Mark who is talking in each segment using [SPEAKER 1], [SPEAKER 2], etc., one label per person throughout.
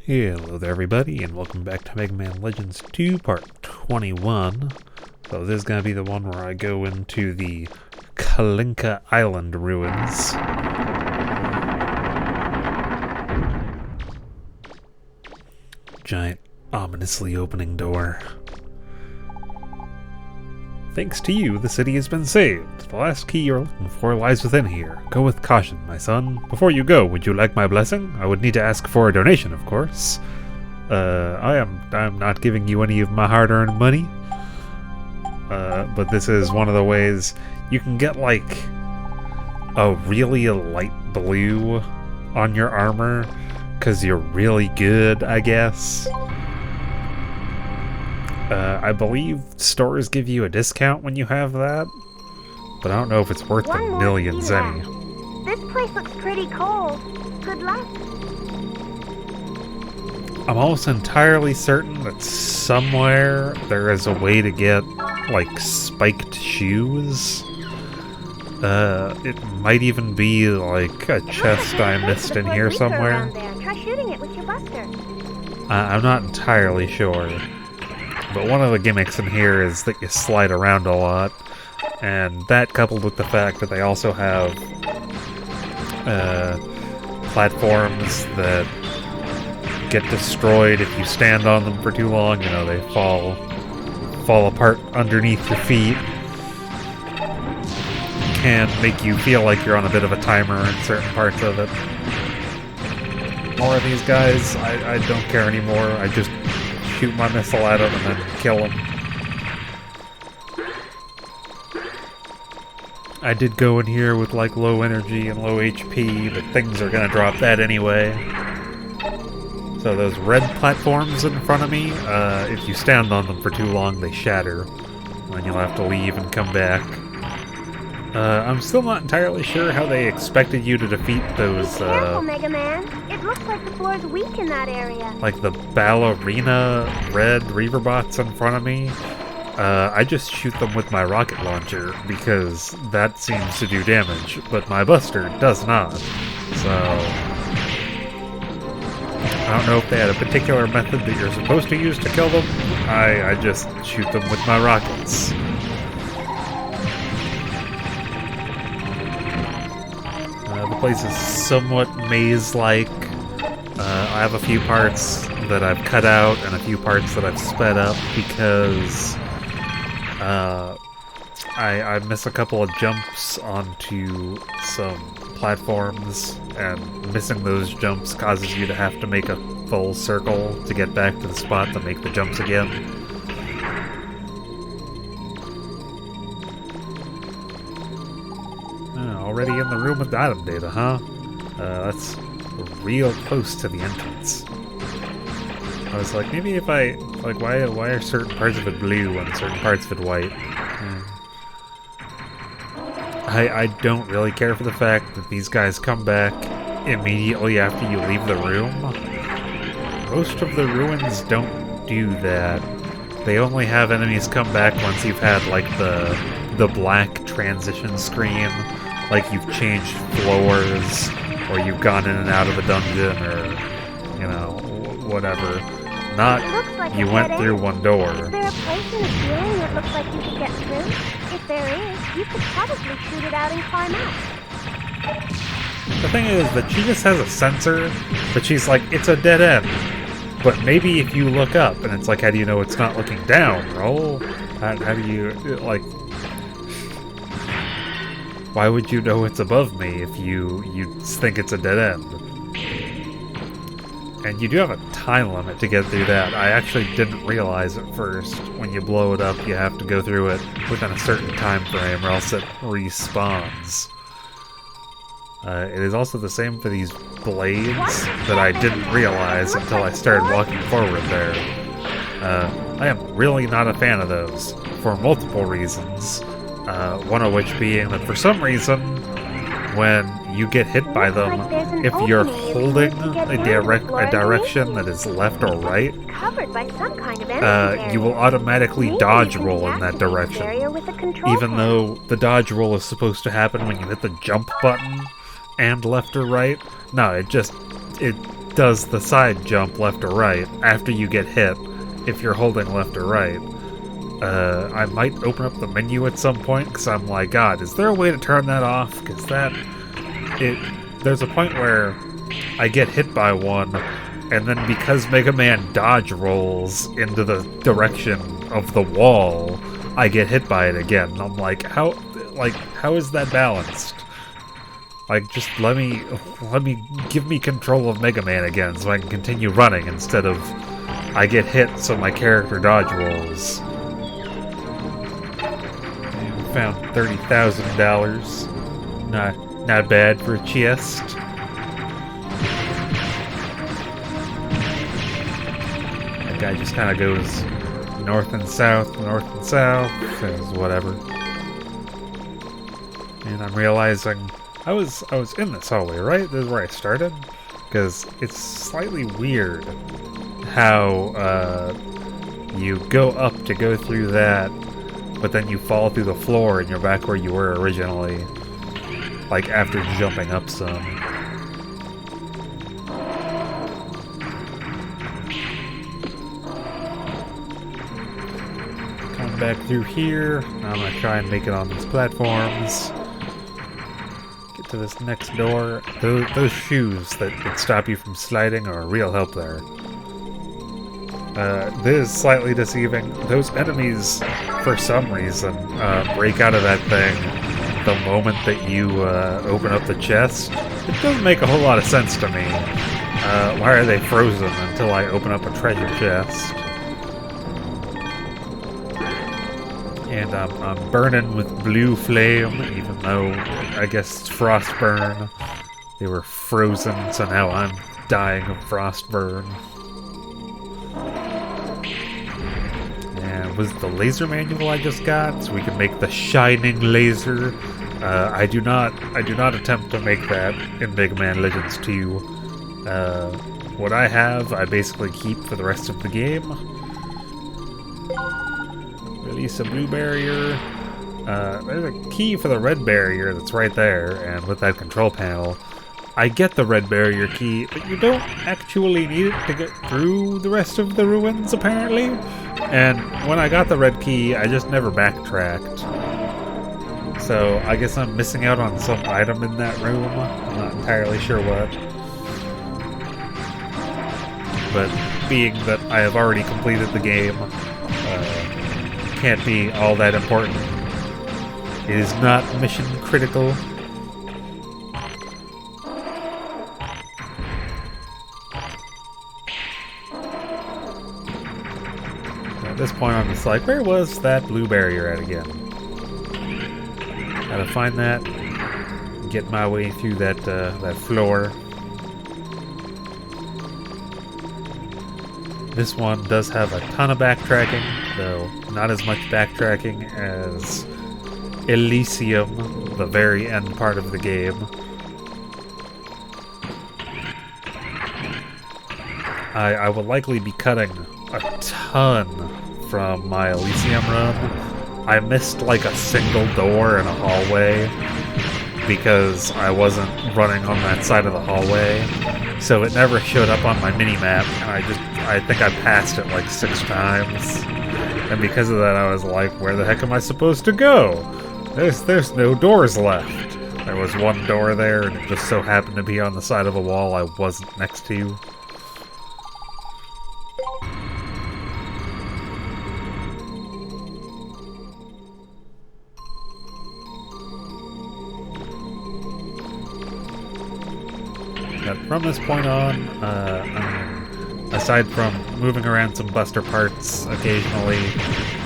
[SPEAKER 1] Hello there everybody, and welcome back to MegaMan Legends 2 Part 21. So this is going to be the one where I go into the Kalinka Island ruins. Giant, ominously opening door. Thanks to you, the city has been saved. The last key you're looking for lies within here. Go with caution, my son. Before you go, would you like my blessing? I would need to ask for a donation, of course. I'm not giving you any of my hard-earned money. But this is one of the ways you can get, like, a really light blue on your armor, because you're really good, I guess. I believe stores give you a discount when you have that, but I don't know if it's worth the millions any.
[SPEAKER 2] This place looks pretty cold. Good luck.
[SPEAKER 1] I'm almost entirely certain that somewhere there is a way to get, like, spiked shoes. It might even be, like, a chest I missed in here somewhere.
[SPEAKER 2] Try shooting it with your buster.
[SPEAKER 1] I'm not entirely sure. But one of the gimmicks in here is that you slide around a lot, and that coupled with the fact that they also have platforms that get destroyed if you stand on them for too long. You know, they fall apart underneath your feet. Can make you feel like you're on a bit of a timer in certain parts of it. More of these guys, I don't care anymore. I just shoot my missile at him and then kill him. I did go in here with like low energy and low HP, but things are gonna drop that anyway. So those red platforms in front of me, if you stand on them for too long, they shatter. And you'll have to leave and come back. I'm still not entirely sure how they expected you to defeat those,
[SPEAKER 2] Be careful, MegaMan. It looks like the floor's weak in that area.
[SPEAKER 1] like the ballerina red reaver bots in front of me. I just shoot them with my rocket launcher because that seems to do damage, but my buster does not. So I don't know if they had a particular method that you're supposed to use to kill them. I just shoot them with my rockets. The place is somewhat maze-like. I have a few parts that I've cut out and a few parts that I've sped up because I miss a couple of jumps onto some platforms, and missing those jumps causes you to have to make a full circle to get back to the spot to make the jumps again. Already in the room with the item data, huh? That's real close to the entrance. I was like, maybe if I... like, why are certain parts of it blue and certain parts of it white? I don't really care for the fact that these guys come back immediately after you leave the room. Most of the ruins don't do that. They only have enemies come back once you've had, like, the black transition screen. Like you've changed floors, or you've gone in and out of a dungeon, or, you know, whatever. Not,
[SPEAKER 2] Like
[SPEAKER 1] you went through one door.
[SPEAKER 2] Is there a place in the ceiling that looks like you could get through? If there is, you could probably shoot it out and climb out.
[SPEAKER 1] The thing is that she just has a sensor, but she's like, it's a dead end. But maybe if you look up, and it's like, how do you know it's not looking down? Roll? How do you, like... Why would you know it's above me if you think it's a dead end? And you do have a time limit to get through that. I actually didn't realize at first. When you blow it up, you have to go through it within a certain time frame, or else it respawns. It is also the same for these blades that I didn't realize until I started walking forward there. I am really not a fan of those, for multiple reasons. One of which being that for some reason, when you get hit by them, if you're holding a direction that is left or right, you will automatically dodge roll in that direction. Even though the dodge roll is supposed to happen when you hit the jump button and left or right. No, it does the side jump left or right after you get hit if you're holding left or right. I might open up the menu at some point because I'm like, God, is there a way to turn that off? Because there's a point where I get hit by one, and then because Mega Man dodge rolls into the direction of the wall, I get hit by it again. And I'm like, how is that balanced? Like, just give me control of Mega Man again so I can continue running instead of I get hit so my character dodge rolls. And we found $30,000. Not bad for a chest. That guy just kind of goes north and south, and whatever. And I'm realizing I was in this hallway, right? This is where I started? Because it's slightly weird how you go up to go through that, but then you fall through the floor and you're back where you were originally. Like, after jumping up some. Come back through here. Now I'm gonna try and make it on these platforms. Get to this next door. Those shoes that stop you from sliding are a real help there. This is slightly deceiving. Those enemies, for some reason, break out of that thing the moment that you open up the chest. It doesn't make a whole lot of sense to me. Why are they frozen until I open up a treasure chest? And I'm burning with blue flame, even though I guess it's frost burn. They were frozen, so now I'm dying of frost burn. And was the laser manual I just got, so we can make the shining laser. I do not attempt to make that in MegaMan Legends 2. What I have, I basically keep for the rest of the game. Release a blue barrier. There's a key for the red barrier that's right there, and with that control panel, I get the red barrier key, but you don't actually need it to get through the rest of the ruins, apparently. And when I got the red key, I just never backtracked. So I guess I'm missing out on some item in that room. I'm not entirely sure what. But being that I have already completed the game, can't be all that important. It is not mission critical. At this point I'm just like, where was that blue barrier at again? Gotta find that, get my way through that floor. This one does have a ton of backtracking, though not as much backtracking as Elysium, the very end part of the game. I will likely be cutting a ton from my Elysium run. I missed like a single door in a hallway because I wasn't running on that side of the hallway, so it never showed up on my mini-map, and I think I passed it like 6 times. And because of that, I was like, where the heck am I supposed to go? There's no doors left. There was one door there, and it just so happened to be on the side of a wall I wasn't next to. But from this point on, aside from moving around some buster parts occasionally,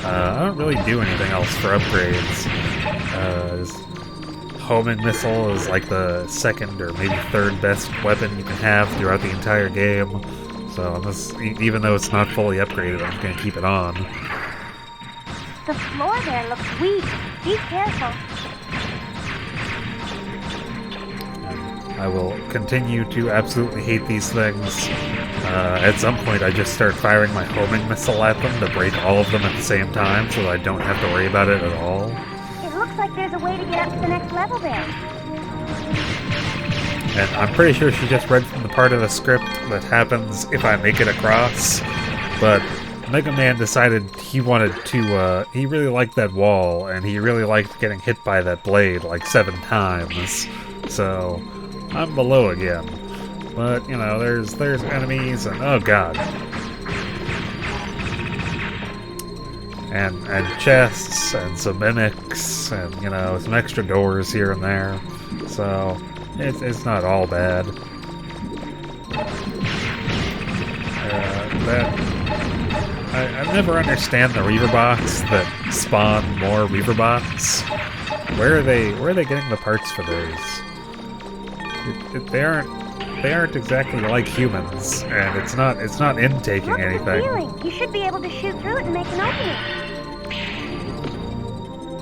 [SPEAKER 1] I don't really do anything else for upgrades. Homing missile is like the second or maybe third best weapon you can have throughout the entire game. So even though it's not fully upgraded, I'm just going to keep it on.
[SPEAKER 2] The floor there looks weak. Be careful.
[SPEAKER 1] I will continue to absolutely hate these things. At some point, I just start firing my homing missile at them to break all of them at the same time, so that I don't have to worry about it at all.
[SPEAKER 2] It looks like there's a way to get up to the next level there.
[SPEAKER 1] And I'm pretty sure she just read from the part of the script that happens if I make it across. But Mega Man decided he wanted to, he really liked that wall, and he really liked getting hit by that blade like 7 times. So, I'm below again. But, you know, there's enemies, and oh god. And chests, and some mimics, and, you know, some extra doors here and there. So, it's not all bad. I never understand the Reaver bots that spawn more Reaver bots. Where are they getting the parts for those? They aren't exactly like humans, and it's not intaking
[SPEAKER 2] Look at the
[SPEAKER 1] anything.
[SPEAKER 2] ceiling. You should be able to shoot through it and make an opening.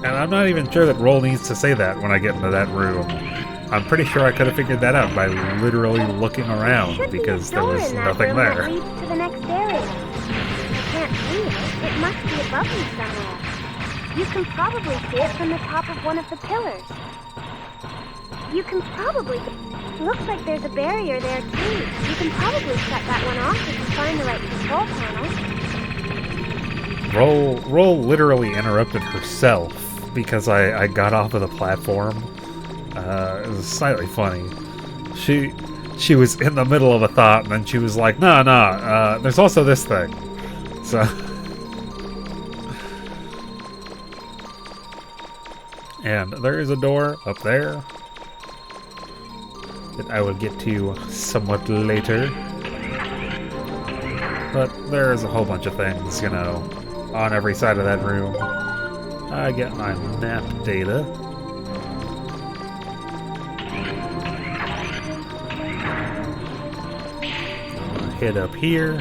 [SPEAKER 1] And I'm not even sure that Roll needs to say that when I get into that room. I'm pretty sure I could have figured that out by literally looking around, because there was nothing there.
[SPEAKER 2] That leads to the next area. I can't see it. It must be above me somewhere. You can probably see it from the top of one of the pillars. Looks like there's a barrier there too. You can probably shut that one off if you find the right control panel.
[SPEAKER 1] Roll literally interrupted herself because I got off of the platform. It was slightly funny. She was in the middle of a thought, and then she was like, nah, there's also this thing. So... and there is a door up there that I will get to somewhat later. But there's a whole bunch of things, you know, on every side of that room. I get my map data. Head up here.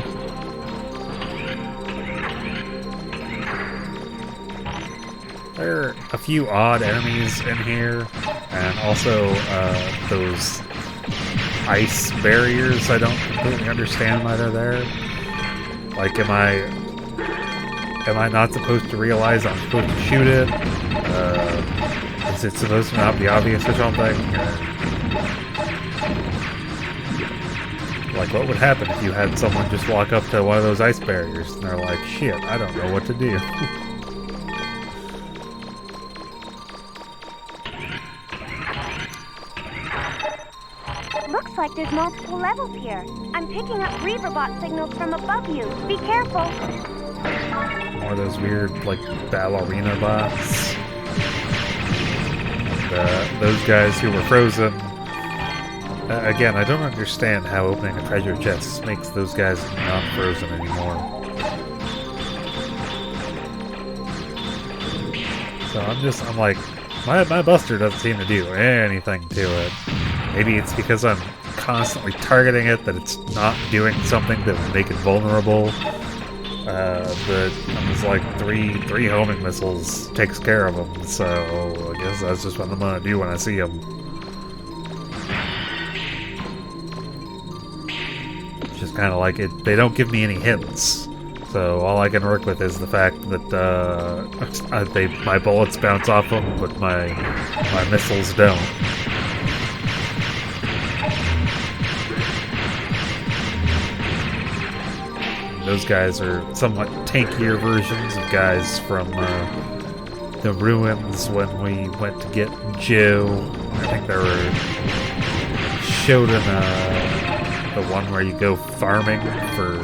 [SPEAKER 1] There are a few odd enemies in here, and also those ice barriers. I don't completely understand why they're there. Like, am I not supposed to realize I'm supposed to shoot it? Is it supposed to not be obvious or something? Like, what would happen if you had someone just walk up to one of those ice barriers and they're like, shit, I don't know what to do.
[SPEAKER 2] Looks like there's multiple levels here. I'm picking up Reaverbot signals from above you. Be careful.
[SPEAKER 1] More of those weird, like, ballerina bots. And, those guys who were frozen. Again, I don't understand how opening a treasure chest makes those guys not frozen anymore. So I'm like, my buster doesn't seem to do anything to it. Maybe it's because I'm constantly targeting it that it's not doing something that would make it vulnerable. But I'm just like, three homing missiles takes care of them, so I guess that's just what I'm gonna do when I see them. It's just kind of like it. They don't give me any hints, so all I can work with is the fact that my bullets bounce off them, but my missiles don't. Those guys are somewhat tankier versions of guys from the ruins when we went to get Joe. I think they were showed in the one where you go farming for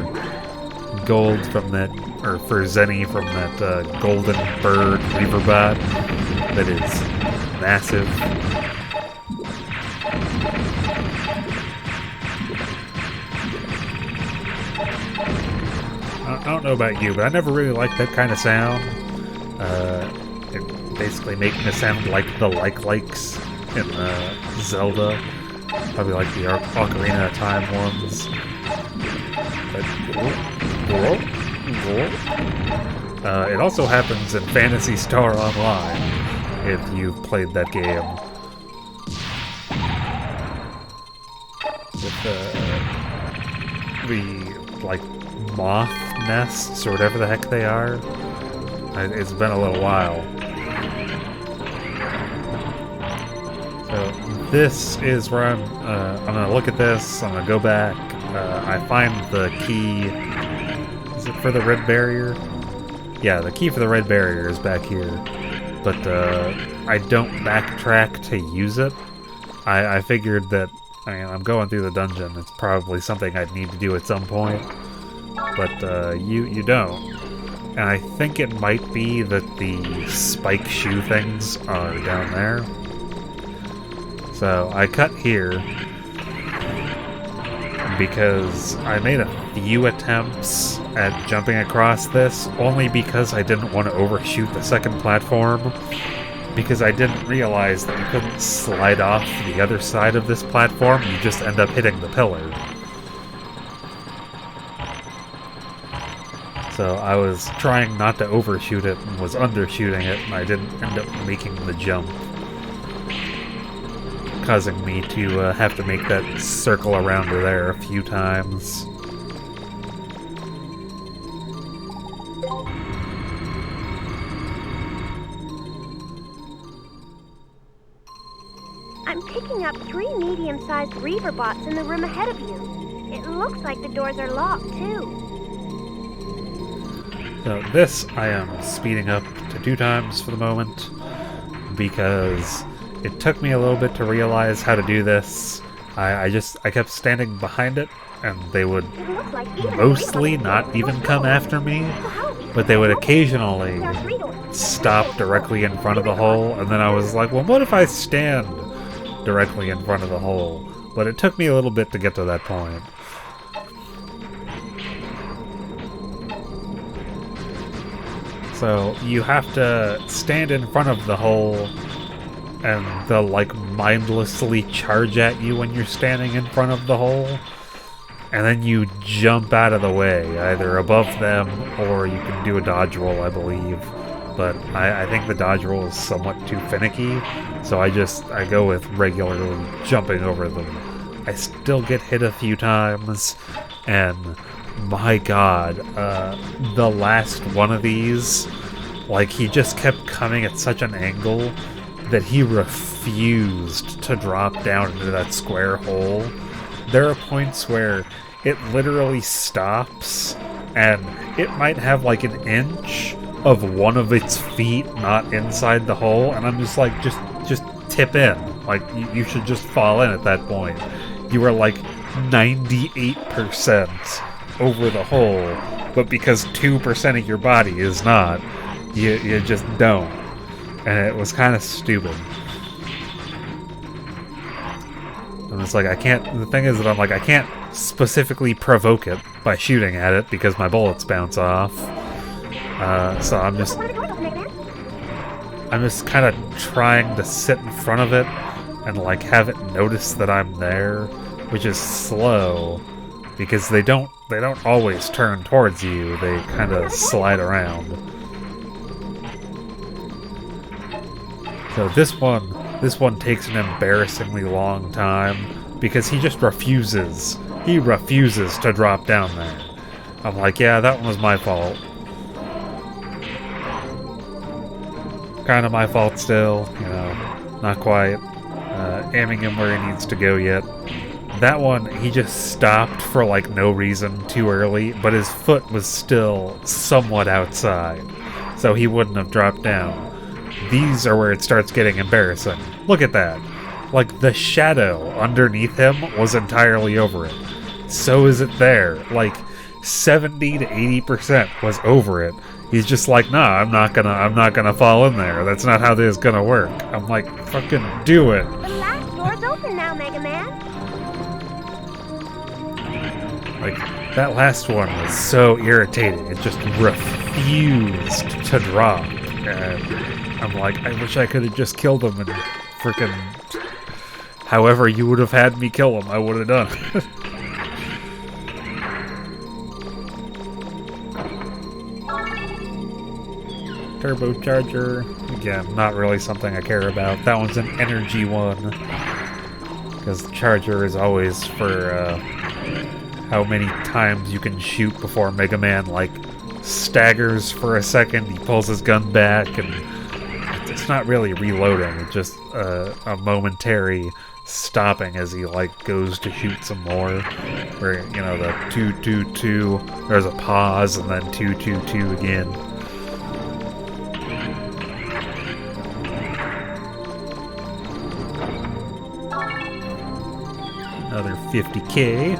[SPEAKER 1] gold from that, or for Zenny from that golden bird Reaverbot that is massive. I don't know about you, but I never really liked that kind of sound. It basically making it sound like the likes in Zelda. Probably like the Ocarina of Time ones. But, it also happens in Phantasy Star Online, if you've played that game. With the like, moth nests, or whatever the heck they are. It's been a little while. So, this is where I'm gonna look at this, I'm gonna go back, I find the key, is it for the red barrier? Yeah, the key for the red barrier is back here, but I don't backtrack to use it. I figured that, I mean, I'm going through the dungeon, it's probably something I'd need to do at some point, but you don't. And I think it might be that the spike shoe things are down there. So I cut here because I made a few attempts at jumping across this, only because I didn't want to overshoot the second platform, because I didn't realize that you couldn't slide off the other side of this platform, you just end up hitting the pillar. So I was trying not to overshoot it and was undershooting it, and I didn't end up making the jump, causing me to have to make that circle around to there a few times.
[SPEAKER 2] I'm picking up 3 medium-sized reaver bots in the room ahead of you. It looks like the doors are locked, too.
[SPEAKER 1] So this I am speeding up to 2 times for the moment, because it took me a little bit to realize how to do this. I kept standing behind it, and they would mostly not even come after me, but they would occasionally stop directly in front of the hole, and then I was like, well, what if I stand directly in front of the hole? But it took me a little bit to get to that point. So you have to stand in front of the hole, and they'll like mindlessly charge at you when you're standing in front of the hole, and then you jump out of the way, either above them or you can do a dodge roll, I believe. But I think the dodge roll is somewhat too finicky, so I go with regularly jumping over them. I still get hit a few times, and my god, the last one of these, like, he just kept coming at such an angle that he refused to drop down into that square hole. There are points where it literally stops, and it might have like an inch of one of its feet not inside the hole, and I'm just like, just tip in. Like, you should just fall in at that point. You are like 98% over the hole, but because 2% of your body is not, you just don't. And it was kind of stupid. And it's like, the thing is that I'm like, I can't specifically provoke it by shooting at it because my bullets bounce off. So I'm just kind of trying to sit in front of it and like have it notice that I'm there, which is slow because they don't always turn towards you. They kind of slide around. So this one takes an embarrassingly long time because he just refuses. He refuses to drop down there. I'm like, yeah, that one was my fault. Kind of my fault still, you know, not quite aiming him where he needs to go yet. That one, he just stopped for like no reason too early, but his foot was still somewhat outside, so he wouldn't have dropped down. These are where it starts getting embarrassing. Look at that. Like, the shadow underneath him was entirely over it. So is it there. Like, 70 to 80% was over it. He's just like, nah, I'm not gonna fall in there. That's not how this is gonna work. I'm like, fucking do it.
[SPEAKER 2] The last door's open now, MegaMan.
[SPEAKER 1] Like, that last one was so irritating. It just refused to drop. And I'm like, I wish I could have just killed him and freaking... However you would have had me kill him, I would have done. Turbocharger. Again, not really something I care about. That one's an energy one. Because the charger is always for how many times you can shoot before MegaMan, like, staggers for a second, he pulls his gun back, and it's not really reloading. It's just a momentary stopping as he, like, goes to shoot some more. Where, you know, the 2-2-2, there's a pause, and then 2-2-2 again. Another 50k.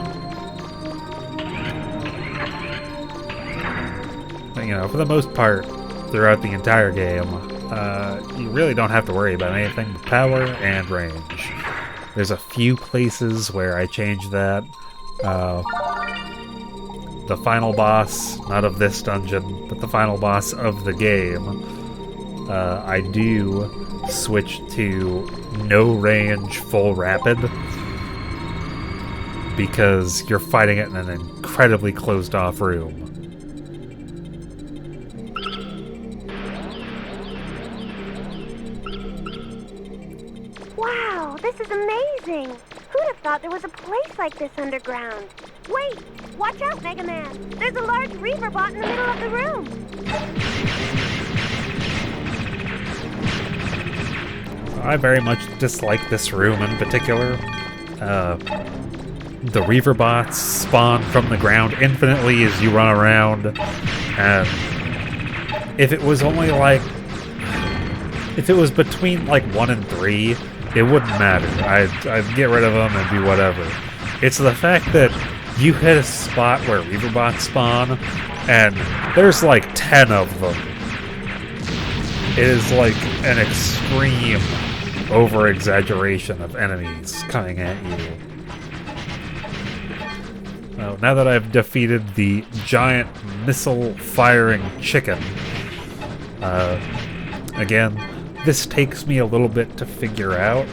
[SPEAKER 1] But, you know, for the most part, throughout the entire game, you really don't have to worry about anything but power and range. There's a few places where I changed that. The final boss, not of this dungeon, but the final boss of the game, I do switch to no range, full rapid, because you're fighting it in an incredibly closed off room.
[SPEAKER 2] Wow, this is amazing! Who'd have thought there was a place like this underground? Wait! Watch out, Mega Man! There's a large Reaver bot in the middle of the room!
[SPEAKER 1] I very much dislike this room in particular. The Reaver bots spawn from the ground infinitely as you run around, and if it was only like... if it was between like 1 and 3, it wouldn't matter. I'd get rid of them and do whatever. It's the fact that you hit a spot where Reaver bots spawn, and there's like 10 of them. It is like an extreme over-exaggeration of enemies coming at you. Now that I've defeated the giant missile-firing chicken, again, this takes me a little bit to figure out.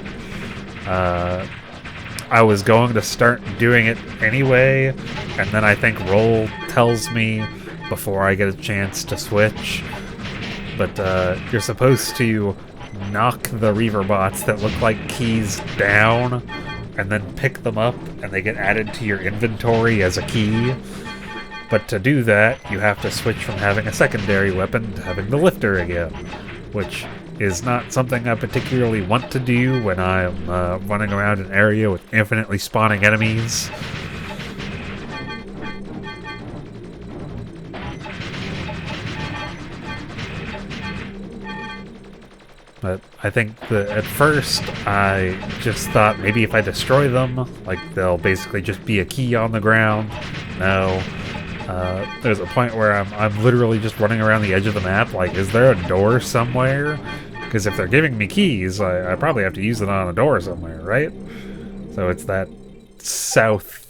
[SPEAKER 1] I was going to start doing it anyway, and then I think roll tells me before I get a chance to switch. But you're supposed to knock the Reaver bots that look like keys down, and then pick them up, and they get added to your inventory as a key. But to do that, you have to switch from having a secondary weapon to having the lifter again, which is not something I particularly want to do when I'm running around an area with infinitely spawning enemies. But I think that at first I just thought maybe if I destroy them, like they'll basically just be a key on the ground. No. There's a point where I'm literally just running around the edge of the map, like, is there a door somewhere? Because if they're giving me keys, I probably have to use it on a door somewhere, right? So it's that south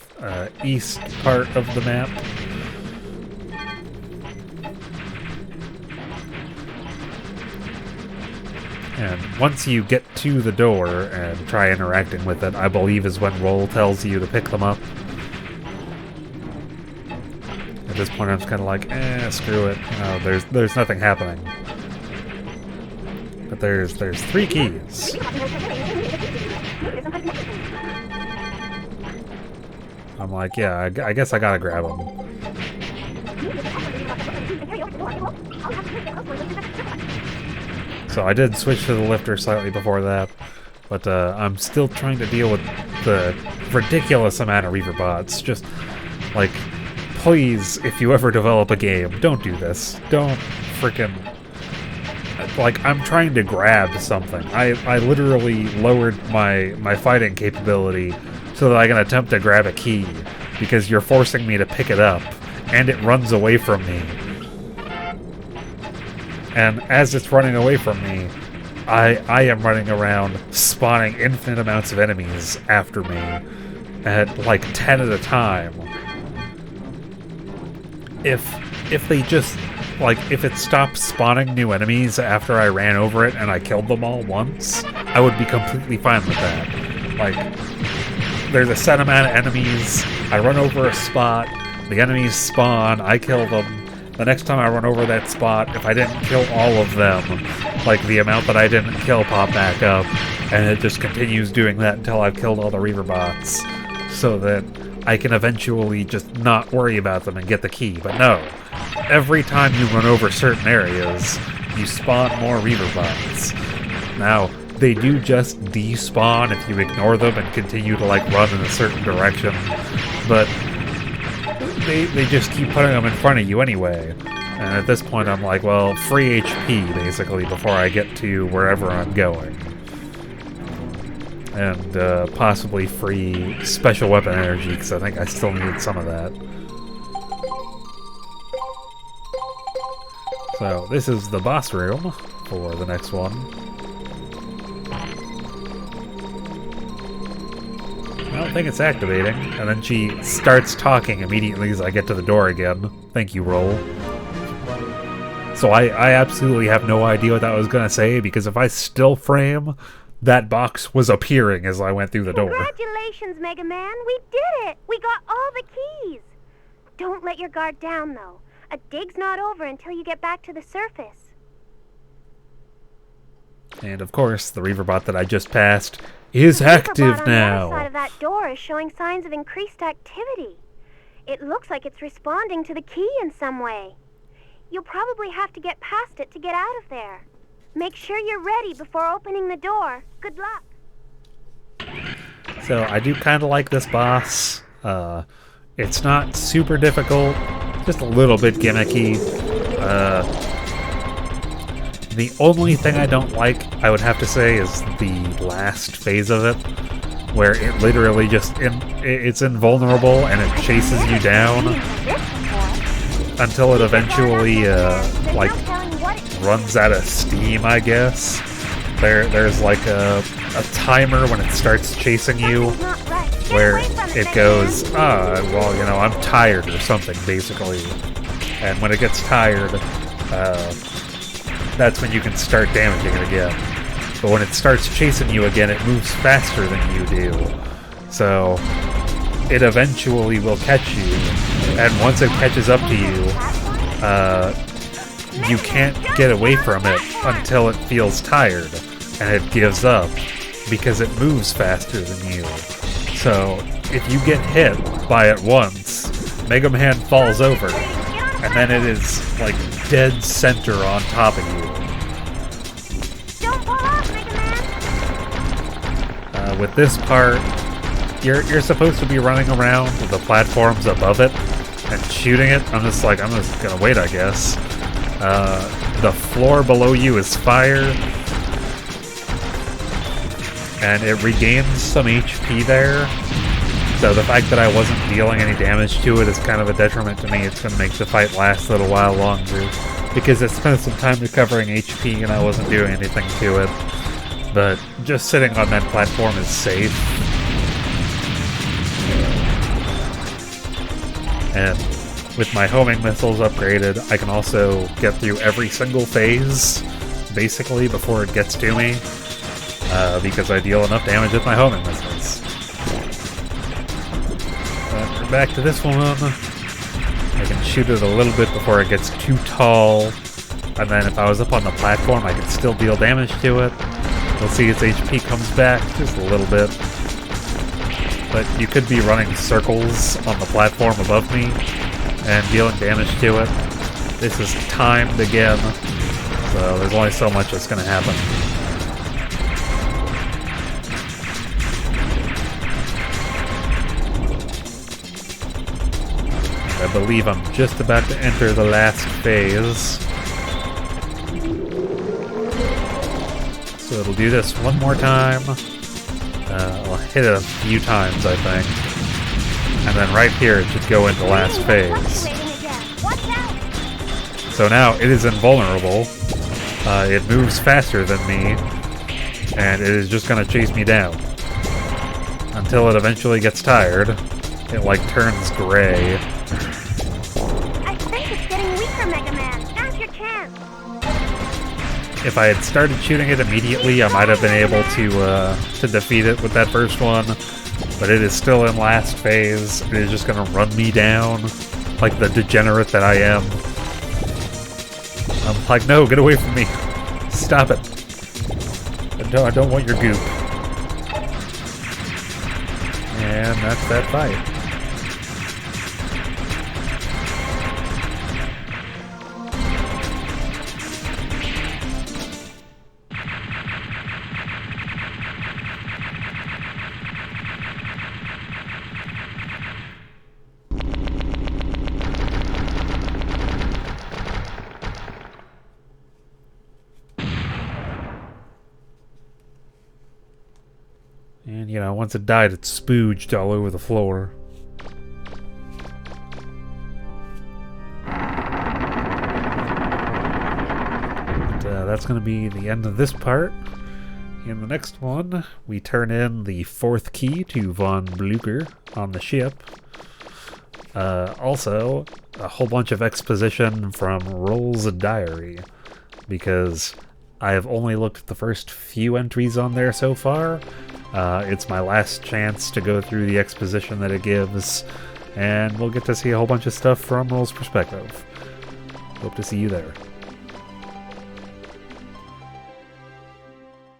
[SPEAKER 1] east part of the map. And once you get to the door and try interacting with it, I believe is when roll tells you to pick them up. At this point, I'm just kind of like, screw it. You know, there's nothing happening. But there's 3 keys. I'm like, yeah, I guess I gotta grab them. So I did switch to the lifter slightly before that, but I'm still trying to deal with the ridiculous amount of Reaver bots. Just, like, please, if you ever develop a game, don't do this. Don't frickin'... Like, I'm trying to grab something. I literally lowered my fighting capability so that I can attempt to grab a key, because you're forcing me to pick it up, and it runs away from me. And as it's running away from me, I am running around spawning infinite amounts of enemies after me at like 10 at a time. If they just, like, if it stopped spawning new enemies after I ran over it and I killed them all once, I would be completely fine with that. Like, there's a set amount of enemies, I run over a spot, the enemies spawn, I kill them. The next time I run over that spot, if I didn't kill all of them, like the amount that I didn't kill pop back up, and it just continues doing that until I've killed all the Reaver bots, so that I can eventually just not worry about them and get the key. But no, every time you run over certain areas, you spawn more Reaver bots. Now, they do just despawn if you ignore them and continue to like run in a certain direction, but they just keep putting them in front of you anyway. And at this point I'm like, well, free HP basically before I get to wherever I'm going. And possibly free special weapon energy, because I think I still need some of that. So this is the boss room for the next one. I don't think it's activating. And then she starts talking immediately as I get to the door again. Thank you, Roll. So I absolutely have no idea what that was going to say, because if I still frame, that box was appearing as I went through the door.
[SPEAKER 2] Congratulations, Mega Man! We did it! We got all the keys! Don't let your guard down, though. A dig's not over until you get back to the surface.
[SPEAKER 1] And of course, the Reaverbot that I just passed is active
[SPEAKER 2] The
[SPEAKER 1] now.
[SPEAKER 2] other side of that door is showing signs of increased activity. It looks like it's responding to the key in some way. You'll probably have to get past it to get out of there. Make sure you're ready before opening the door. Good luck.
[SPEAKER 1] So I do kind of like this boss. It's not super difficult, just a little bit gimmicky. The only thing I don't like, I would have to say, is the last phase of it, where it literally just it's invulnerable and it chases you down until it eventually like runs out of steam, I guess. There's like a timer when it starts chasing you where it goes, well, you know, I'm tired or something, basically. And when it gets tired, that's when you can start damaging it again. But when it starts chasing you again, it moves faster than you do. So it eventually will catch you, and once it catches up to you, you can't get away from it until it feels tired, and it gives up because it moves faster than you. So if you get hit by it once, Mega Man falls over, and then it is like dead center on top of you.
[SPEAKER 2] Don't fall off, Mega Man!
[SPEAKER 1] With this part, you're supposed to be running around with the platforms above it and shooting it. I'm just gonna wait, I guess. The floor below you is fire, and it regains some HP there. So the fact that I wasn't dealing any damage to it is kind of a detriment to me. It's going to make the fight last a little while longer, because I spent some time recovering HP and I wasn't doing anything to it. But just sitting on that platform is safe. And with my homing missiles upgraded, I can also get through every single phase, basically, before it gets to me, because I deal enough damage with my homing missiles. But we're back to this one. I can shoot it a little bit before it gets too tall, and then if I was up on the platform, I could still deal damage to it. You'll see its HP comes back just a little bit. But you could be running circles on the platform above me and dealing damage to it. This is timed again, so there's only so much that's going to happen. I believe I'm just about to enter the last phase. So it'll do this one more time. I'll hit it a few times, I think. And then right here it should go into last phase. So now it is invulnerable. It moves faster than me. And it is just going to chase me down. Until it eventually gets tired. It like turns gray.
[SPEAKER 2] I think it's getting weaker, Mega Man. Now's your chance.
[SPEAKER 1] If I had started shooting it immediately, I might have been able to defeat it with that first one. But it is still in last phase. It is just going to run me down like the degenerate that I am. I'm like, no, get away from me. Stop it. I don't want your goop. And that's that fight. once it died, it spooged all over the floor. That's going to be the end of this part. In the next one, we turn in the 4th key to Von Blucher on the ship. Also, a whole bunch of exposition from Roll's diary, because I have only looked at the first few entries on there so far. It's my last chance to go through the exposition that it gives, and we'll get to see a whole bunch of stuff from Roll's perspective. Hope to see you there.